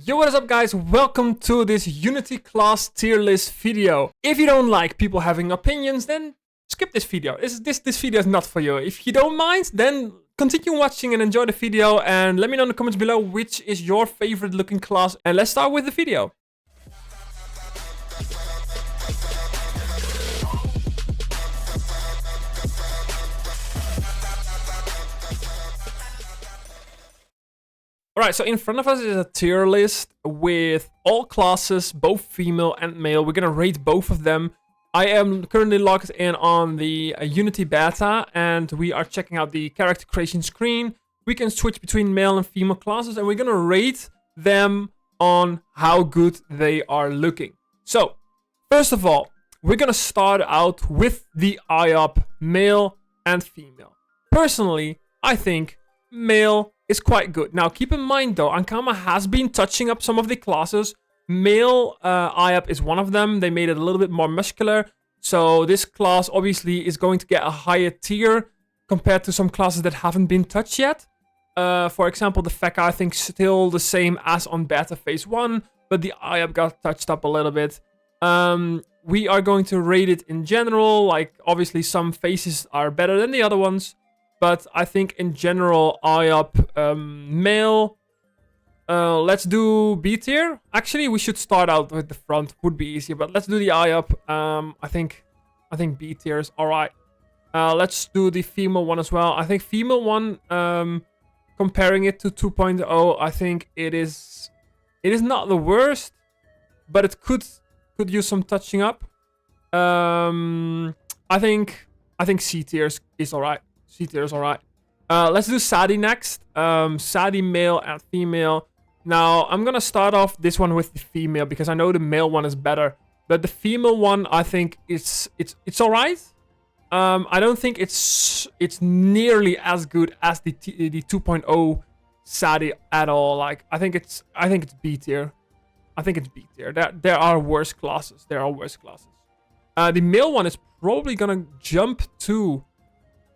Yo, what is up guys? Welcome to this Unity class tier list video. If you don't like people having opinions, then skip this video. This video is not for you. If you don't mind, then continue watching and enjoy the video and let me know in the comments below which is your favorite looking class, and let's start with the video. Alright, so in front of us is a tier list with all classes, both female and male. We're gonna rate both of them. I am currently logged in on the Unity beta, and we are checking out the character creation screen. We can switch between male and female classes, and we're gonna rate them on how good they are looking. So, first of all, we're gonna start out with the IOP male and female. Personally, I think male is quite good. Now, keep in mind though, Ankama has been touching up some of the classes. Male IOP is one of them. They made it a little bit more muscular. So this class obviously is going to get a higher tier compared to some classes that haven't been touched yet. For example, the Feca, I think, still the same as on beta phase 1, but the IOP got touched up a little bit. We are going to rate it in general. Like, obviously some faces are better than the other ones. But I think in general, IOP male. Let's do B tier. Actually, we should start out with the front. Would be easier, but let's do the IOP. I think B tier is alright. Let's do the female one as well. I think female one, comparing it to 2.0, I think it is not the worst, but it could use some touching up. I think C tier is alright. C tier is alright. Let's do Sadi next. Sadi male and female. Now, I'm gonna start off this one with the female because I know the male one is better. But the female one, I think it's alright. I don't think it's nearly as good as the 2.0 Sadi at all. Like, I think it's B tier. I think it's B tier. There are worse classes. The male one is probably gonna jump to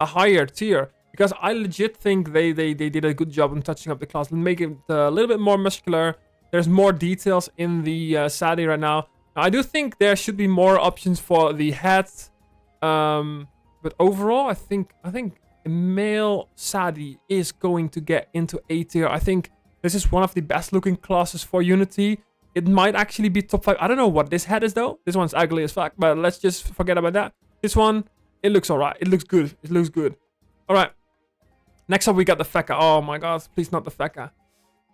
a higher tier because I legit think they did a good job on touching up the class and make it a little bit more muscular. There's more details in the Sadi right now. I do think there should be more options for the head, but overall I think male Sadi is going to get into A tier. I think this is one of the best looking classes for Unity. It might actually be top 5. I don't know what this head is though. This one's ugly as fuck, but let's just forget about that. This one, it looks alright. It looks good. Alright. Next up, we got the Feca. Oh my god, please not the Feca.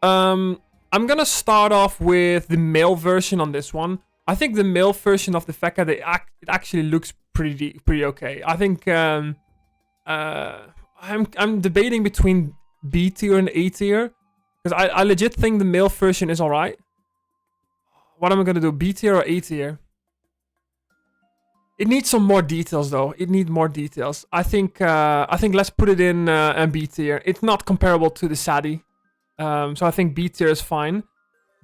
I'm gonna start off with the male version on this one. I think the male version of the Feca, it actually looks pretty okay. I think I'm debating between B tier and A tier. Because I legit think the male version is alright. What am I gonna do? B tier or A tier? It needs some more details, though. It needs more details. I think let's put it in B tier. It's not comparable to the Sadi, so I think B tier is fine.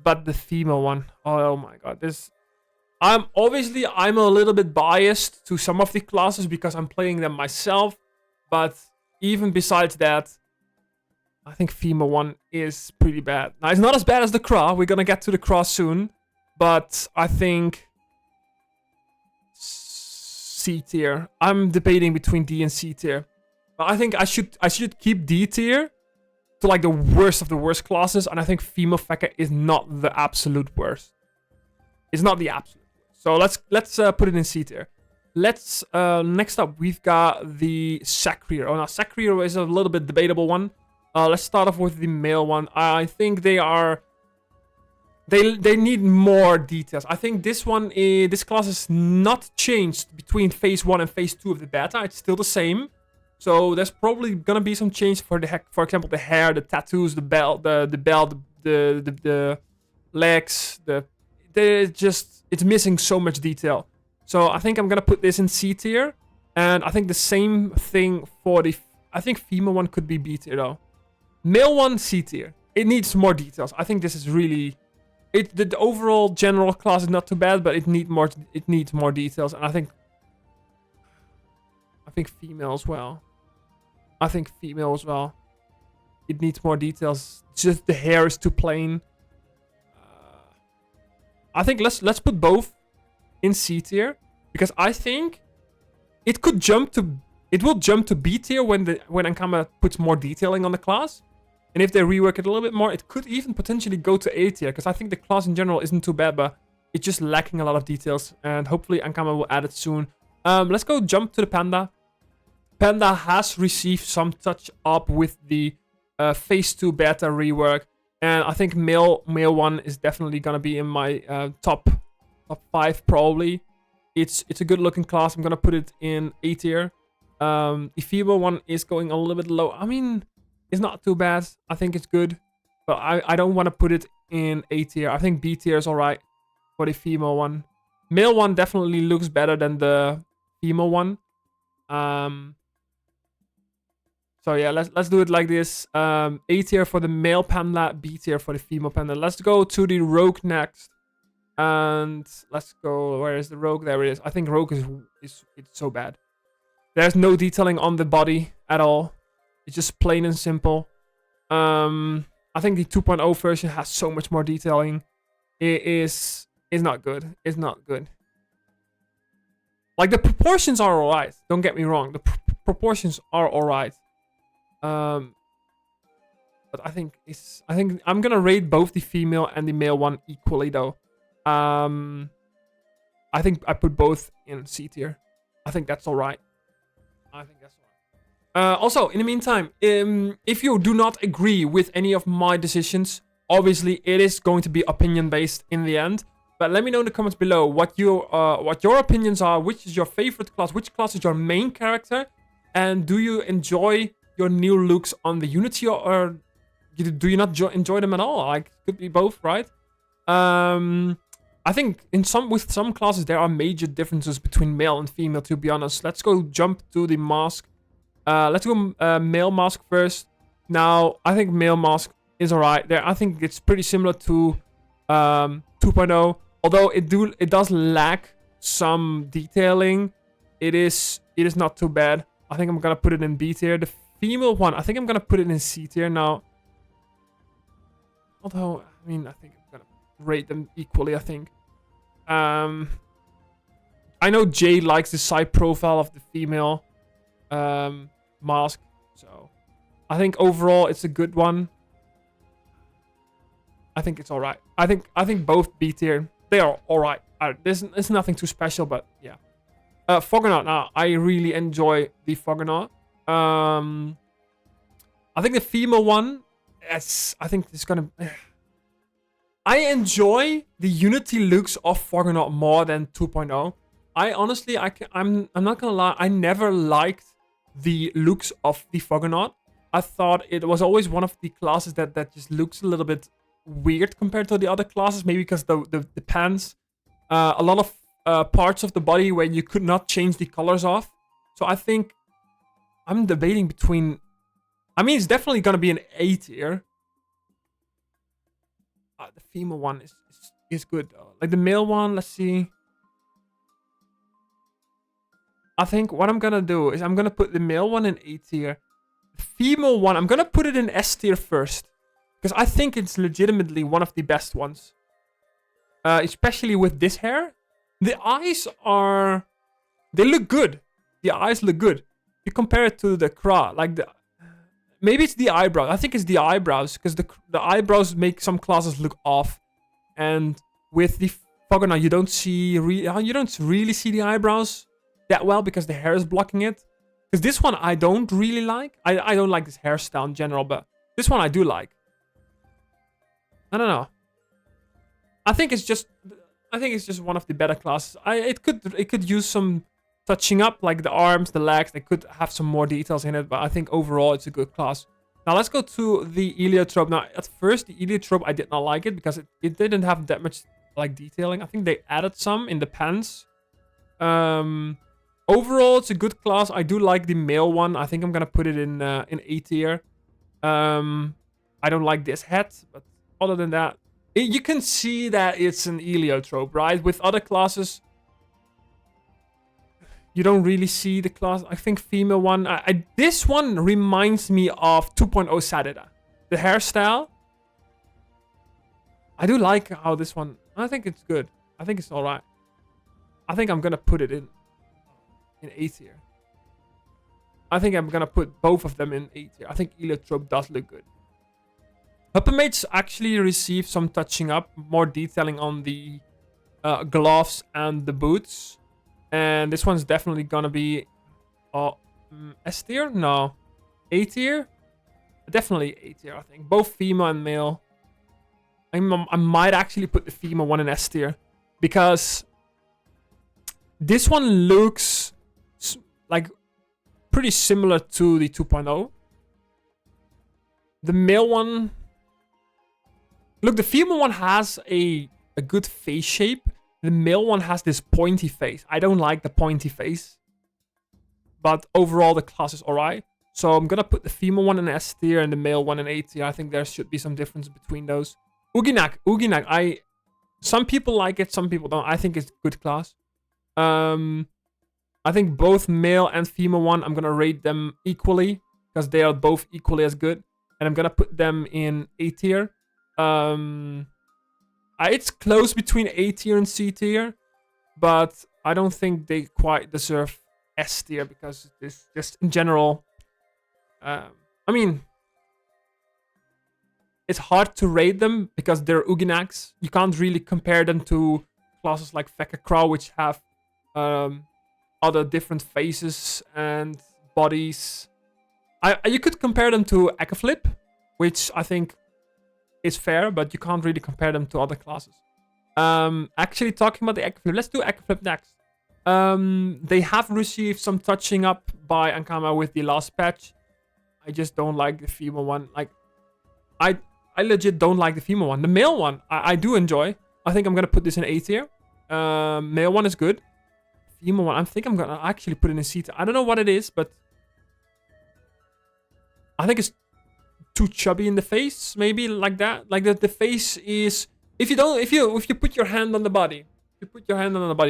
But the female one, oh my god, I'm a little bit biased to some of the classes because I'm playing them myself. But even besides that, I think female one is pretty bad. Now, it's not as bad as the Craw. We're gonna get to the Craw soon, but I think C tier. I'm debating between D and C tier. But I think I should keep D tier to like the worst of the worst classes, and I think female Feca is not the absolute worst. It's not the absolute worst. So let's put it in C tier. Let's next up we've got the Sacrier. Oh, now Sacrier is a little bit debatable one. Let's start off with the male one. I think they need more details. I think this class is not changed between phase 1 and phase 2 of the beta. It's still the same. So there's probably gonna be some change for example, the hair, the tattoos, the belt, the legs, it's missing so much detail. So I think I'm gonna put this in C tier. And I think the same thing for I think female one could be B tier though. Male one, C tier. It needs more details. I think this is really... The overall general class is not too bad, but it needs more details, and I think female as well. It needs more details. Just the hair is too plain. I think let's put both in C tier, because I think it will jump to B tier when Ankama puts more detailing on the class. And if they rework it a little bit more, it could even potentially go to A tier, because I think the class in general isn't too bad, but it's just lacking a lot of details, and hopefully Ankama will add it soon. Let's go jump to the Panda. Panda has received some touch up with the Phase 2 beta rework, and I think male 1 is definitely gonna be in my top 5 probably. It's a good looking class. I'm gonna put it in A tier. The female one is going a little bit low. I mean, it's not too bad. I think it's good, but I don't want to put it in A tier. I think B tier is alright for the female one. Male one definitely looks better than the female one. So yeah, let's do it like this. A tier for the male panda, B tier for the female panda. Let's go to the rogue next. And let's go, where is the rogue? There it is. I think rogue it's so bad. There's no detailing on the body at all. It's just plain and simple. I think the 2.0 version has so much more detailing. It's not good. It's not good. Like, the proportions are alright. Don't get me wrong. The proportions are alright. But I think I'm gonna rate both the female and the male one equally though. I think I put both in C tier. I think that's alright. Also, in the meantime, if you do not agree with any of my decisions, obviously it is going to be opinion based in the end. But let me know in the comments below what your opinions are. Which is your favorite class? Which class is your main character? And do you enjoy your new looks on the Unity, or do you not enjoy them at all? Like, could be both, right? I think with some classes there are major differences between male and female, to be honest. Let's go jump to the mask. Let's go male mask first. Now, I think male mask is alright there. I think it's pretty similar to 2.0. Although it does lack some detailing. It is not too bad. I think I'm gonna put it in B tier. The female one, I think I'm gonna put it in C tier now. Although, I mean, I think I'm gonna rate them equally, I think. I know Jay likes the side profile of the female mask, so I think overall it's a good one. I think it's alright. I think both B tier, they are alright. There's nothing too special, but yeah. Foggernaut. Now, I really enjoy the Foggernaut. I think the female one, I think it's gonna. I enjoy the Unity looks of Foggernaut more than 2.0. I honestly, I'm not gonna lie, I never liked the looks of the Foggernaut. I thought it was always one of the classes that just looks a little bit weird compared to the other classes. Maybe because the pants, a lot of parts of the body where you could not change the colors of. So I think I'm debating between. I mean, it's definitely gonna be an A tier. The female one is good though. Like the male one, let's see. I think what I'm gonna do is I'm gonna put the male one in A tier. The female one, I'm gonna put it in S tier first, because I think it's legitimately one of the best ones. Especially with this hair. The eyes they look good. The eyes look good. If you compare it to the Kra, like maybe it's the eyebrows. I think it's the eyebrows, because the eyebrows make some classes look off. And with the Foggernaut, you don't really see the eyebrows that well, because the hair is blocking it. Because this one I don't really like. I don't like this hairstyle in general, but this one I do like. I don't know. I think it's just one of the better classes. It could use some touching up, like the arms, the legs. They could have some more details in it, but I think overall it's a good class. Now let's go to the Eliotrope. Now at first the Eliotrope I did not like it, because it didn't have that much like detailing. I think they added some in the pants. Overall it's a good class. I do like the male one. I think I'm gonna put it in A tier. I don't like this hat, but other than that, you can see that it's an Eliotrope, right? With other classes, you don't really see the class. I think female one. This one reminds me of 2.0 Sadida. The hairstyle. I do like how this one... I think it's good. I think it's alright. I think I'm gonna put it in A tier. I think I'm gonna put both of them in A tier. I think Eliotrope does look good. Huppermage actually received some touching up, more detailing on the gloves and the boots. And this one's definitely gonna be S tier? No. A tier? Definitely A tier, I think. Both female and male. I might actually put the female one in S tier. Because this one looks like pretty similar to the 2.0. The male one... Look, the female one has a good face shape. The male one has this pointy face. I don't like the pointy face. But overall, the class is alright. So I'm gonna put the female one in S tier and the male one in A tier. I think there should be some difference between those. Ouginak. Some people like it, some people don't. I think it's good class. I think both male and female one, I'm gonna rate them equally. Because they are both equally as good. And I'm gonna put them in A tier. It's close between A tier and C tier, but I don't think they quite deserve S tier because this just in general. I mean, it's hard to rate them because they're Ouginaks. You can't really compare them to classes like Feca, which have other different faces and bodies. You could compare them to Ecaflip, which I think is fair, but you can't really compare them to other classes. Actually, talking about the Ecaflip, let's do Ecaflip next. They have received some touching up by Ankama with the last patch. I just don't like the female one. Like, I legit don't like the female one. The male one, I do enjoy. I think I'm gonna put this in A tier. Male one is good. Female one, I think I'm gonna actually put it in C tier. I don't know what it is, but I think it's too chubby in the face, maybe like that. Like the face is, if you put your hand on the body,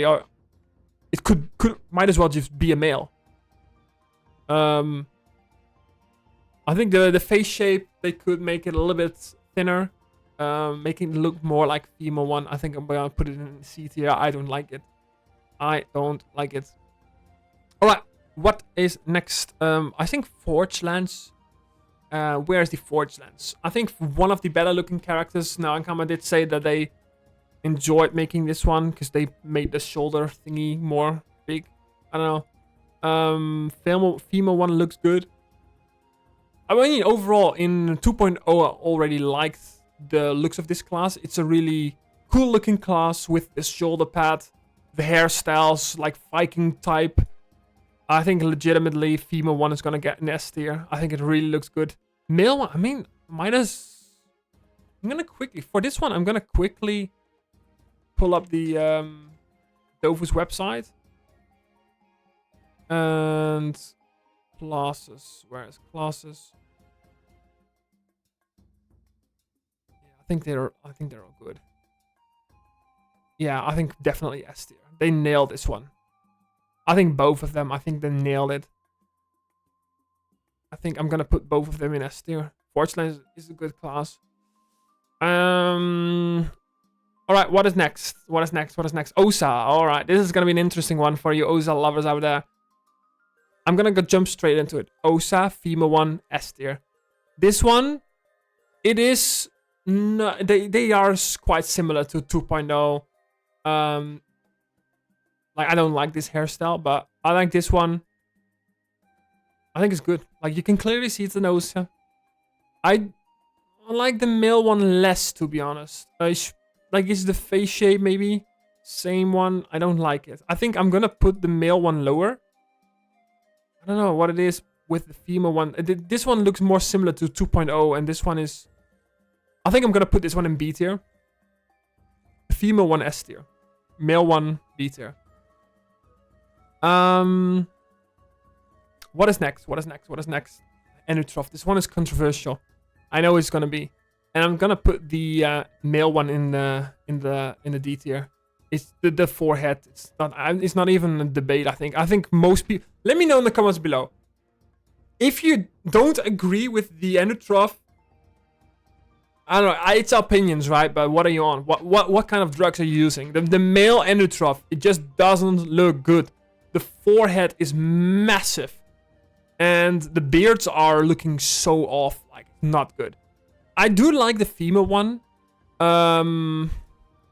or it might as well just be a male. I think the face shape, they could make it a little bit thinner, making it look more like female one. I think I'm gonna put it in C tier. I don't like it. All right, what is next? I think Forgelance. Where's the Forgelance? I think one of the better looking characters. Now, Ankama did say that they enjoyed making this one because they made the shoulder thingy more big. I don't know. Female one looks good. I mean, overall, in 2.0, I already liked the looks of this class. It's a really cool looking class with the shoulder pad, the hairstyles, like Viking type. I think legitimately female one is gonna get an S tier. I think it really looks good. Male one, I mean, I'm gonna quickly, for this one, I'm gonna quickly pull up the DOFUS website. And classes, where is classes? Yeah, I think they're all good. Yeah, I think definitely S tier. They nailed this one. I think both of them, I think they nailed it. I think I'm gonna put both of them in S tier. Forgelance is a good class. Alright, what is next? Osa. Alright, this is gonna be an interesting one for you Osa lovers out there. I'm gonna jump straight into it. Osa, female one, S tier. This one, it is... No, they are quite similar to 2.0. Like, I don't like this hairstyle, but I like this one. I think it's good. Like, you can clearly see it's an Osa. I like the male one less, to be honest. Like, it's the face shape, maybe. Same one. I don't like it. I think I'm gonna put the male one lower. I don't know what it is with the female one. This one looks more similar to 2.0, and this one is... I think I'm gonna put this one in B tier. The female one S tier. Male one B tier. What is next? Enutrof. This one is controversial. I know it's gonna be, and I'm gonna put the male one in the D tier. It's the forehead. It's not even a debate. I think most people. Let me know in the comments below if you don't agree with the Enutrof I don't know. It's opinions, right? But what are you on? What kind of drugs are you using? The male Enutrope, it just doesn't look good. The forehead is massive, and the beards are looking so off, like not good. I do like the female one.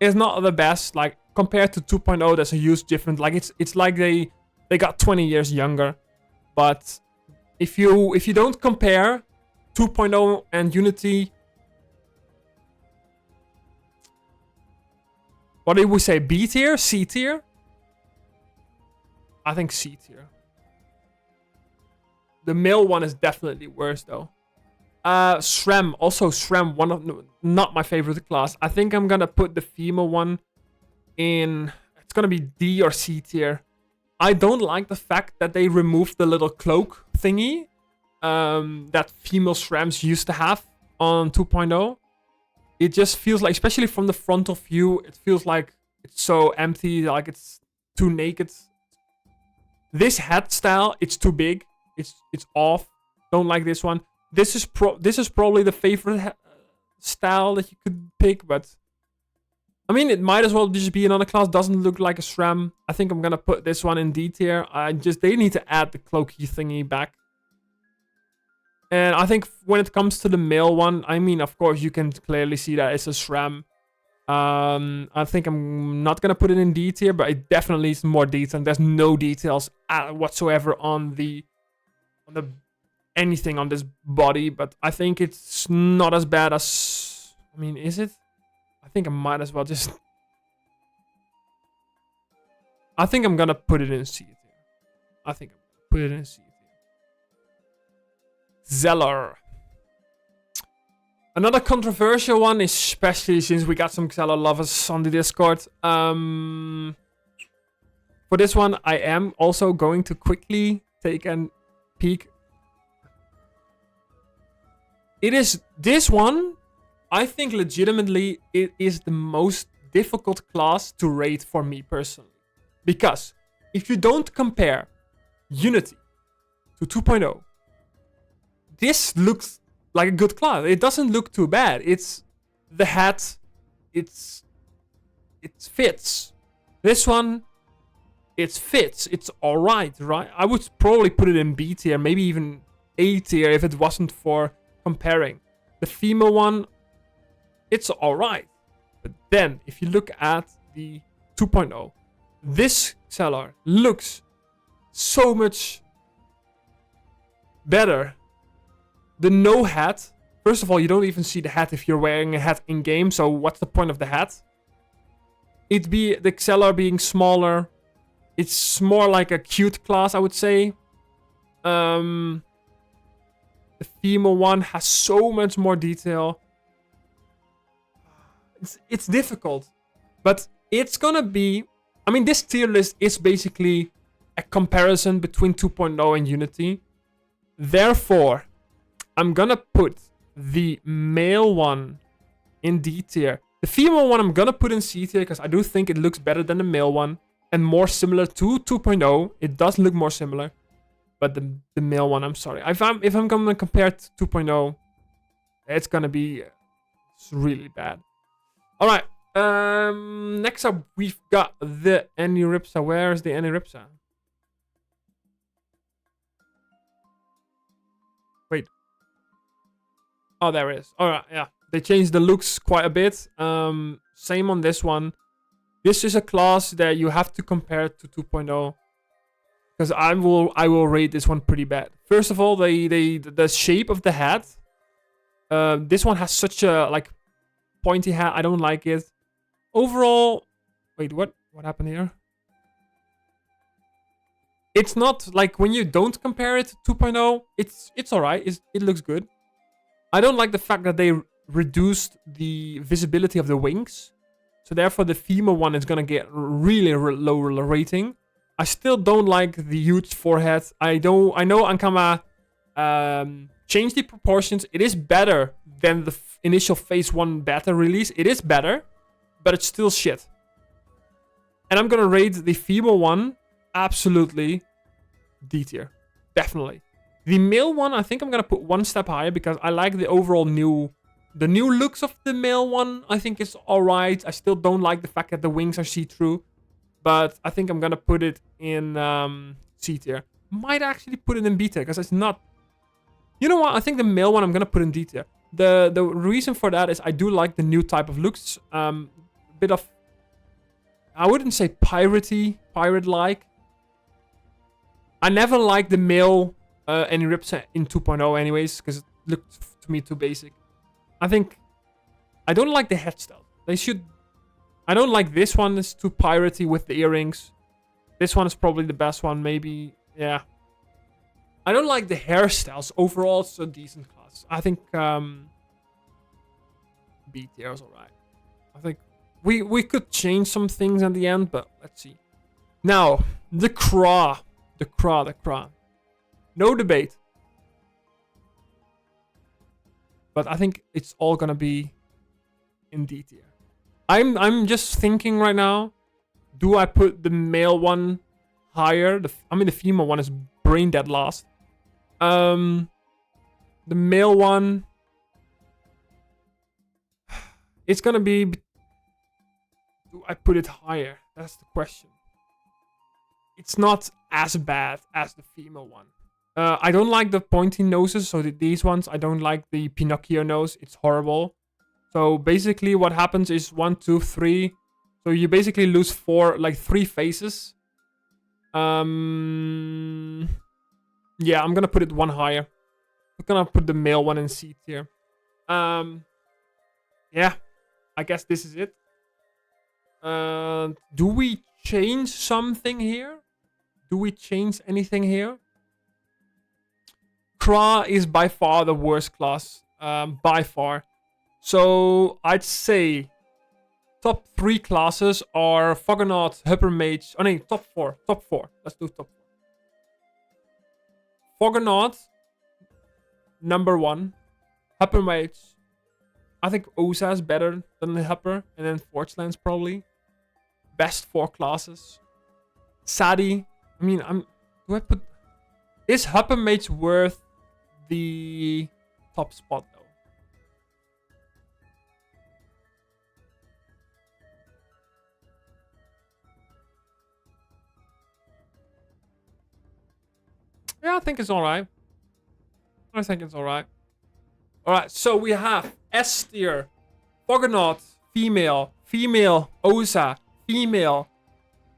It's not the best, like compared to 2.0. There's a huge difference. Like it's like they got 20 years younger. But if you don't compare 2.0 and Unity, what did we say? B tier? C tier? I think C tier. The male one is definitely worse though. Sram, also Sram, not my favorite class. I think I'm gonna put the female one in, it's gonna be D or C tier. I don't like the fact that they removed the little cloak thingy that female Srams used to have on 2.0. It just feels like, especially from the frontal view, it feels like it's so empty, like it's too naked. This head style, it's too big. It's off. Don't like this one. This is probably the favorite style that you could pick, but I mean, it might as well just be another class. Doesn't look like a SRAM. I think I'm gonna put this one in D tier. They need to add the cloaky thingy back. And I think when it comes to the male one, I mean, of course, you can clearly see that it's a SRAM. I think I'm not gonna put it in D tier, but it definitely is more detail. There's no details whatsoever on the anything on this body, but I think it's not as bad as, I mean, is it? I think I might as well just, I think I'm gonna put it in C tier. I think I'm gonna put it in C tier. Xelor. Another controversial one, especially since we got some Xelor lovers on the Discord. For this one, I am also going to quickly take a peek. It is this one. I think legitimately it is the most difficult class to rate for me personally. Because if you don't compare Unity to 2.0, this looks like a good class. It doesn't look too bad. It's the hat. It fits. This one, it fits. It's alright, right? I would probably put it in B tier, maybe even A tier if it wasn't for comparing. The female one, it's alright. But then, if you look at the 2.0, this Xelor looks so much better. The no hat. First of all, you don't even see the hat if you're wearing a hat in game. So what's the point of the hat? The Xelor being smaller. It's more like a cute class, I would say. The female one has so much more detail. It's difficult. But it's gonna be, I mean, this tier list is basically a comparison between 2.0 and Unity. Therefore, I'm gonna put the male one in D tier. The female one I'm gonna put in C tier because I do think it looks better than the male one and more similar to 2.0. It does look more similar, but the male one, I'm sorry. If I'm gonna compare to 2.0, it's gonna be really bad. All right. Next up, we've got the Eniripsa. Where is the Eniripsa? Wait. Oh, there it is. All right, yeah. They changed the looks quite a bit. Same on this one. This is a class that you have to compare to 2.0. Because I will rate this one pretty bad. First of all, the shape of the hat. This one has such a like pointy hat. I don't like it. Overall, wait, what happened here? It's not like when you don't compare it to 2.0. It's alright. It looks good. I don't like the fact that they reduced the visibility of the wings. So therefore the female one is gonna get really low rating. I still don't like the huge forehead. I know Ankama changed the proportions. It is better than the initial phase 1 beta release. It is better, but it's still shit. And I'm gonna rate the female one absolutely D tier. Definitely. The male one, I think I'm gonna put one step higher because I like the overall new The new looks of the male one, I think, is alright. I still don't like the fact that the wings are see-through. But I think I'm gonna put it in C tier. Might actually put it in B tier, because it's not... You know what? I think the male one I'm gonna put in D tier. The reason for that is I do like the new type of looks. A bit of... I wouldn't say pirate-like. I never liked the male Eniripsa in 2.0 anyways, because it looked to me too basic. I think... I don't like the hairstyle. They should... I don't like this one. It's too piratey with the earrings. This one is probably the best one, maybe. Yeah. I don't like the hairstyles. Overall, it's a decent class. I think B tier is alright. I think we could change some things at the end, but let's see. Now, the Craw. The Craw. No debate. But I think it's all gonna be in D tier. I'm just thinking right now, do I put the male one higher? The female one is brain dead last. The male one, it's gonna be... Do I put it higher? That's the question. It's not as bad as the female one. I don't like the pointy noses, so these ones. I don't like the Pinocchio nose. It's horrible. So basically what happens is 1, 2, 3. So you basically lose 3 faces. Yeah, I'm gonna put it one higher. I'm gonna put the male one in C tier. Yeah, I guess this is it. Do we change something here? Do we change anything here? Craw is by far the worst class. By far. So I'd say top 3 classes are Foggernaut, Huppermage. Oh no, top 4. Top 4. Let's do top 4. Foggernaut, number 1. Huppermage. I think Osa is better than the Hupper. And then Forgelance probably. Best 4 classes. Sadi. I mean, do I put... Is Huppermage worth the top spot though? Yeah, I think it's alright. Alright, so we have S tier, Foggernaut, female, Osa, female,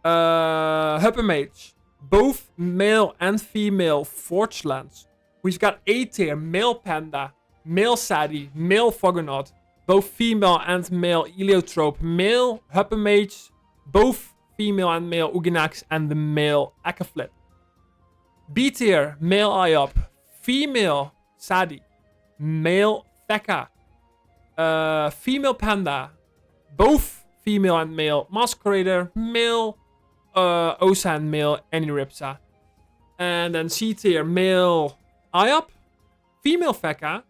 Huppermage, both male and female Forgelance. We've got A tier, male Panda, male Sadi, male Foggernaut, both female and male Eliotrope, male Huppermage, both female and male Ouginaks, and the male Ecaflip. B tier, male Iop, female Sadi, male Feca, female Panda, both female and male Masqueraider, male Osa and male Eniripsa. And then C tier, male Iop, female Feca,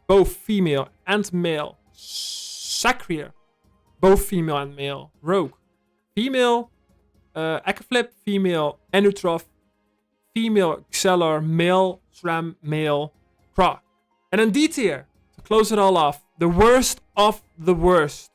both female and male Sacrier, both female and male Rogue, female Ecaflip, female Enutrof, female Xelor, male Sram, male Craw. And then D tier, to close it all off, the worst of the worst.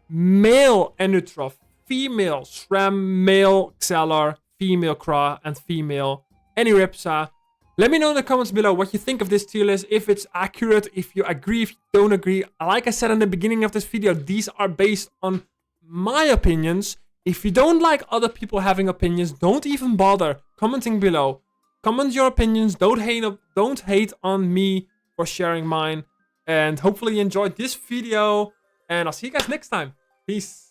Male Enutrof, female Sram, male Xelor, female Craw, and female Eniripsa. Let me know in the comments below what you think of this tier list, if it's accurate, if you agree, if you don't agree. Like I said in the beginning of this video, these are based on my opinions. If you don't like other people having opinions, don't even bother commenting below. Comment your opinions. Don't hate on me for sharing mine. And hopefully you enjoyed this video. And I'll see you guys next time. Peace.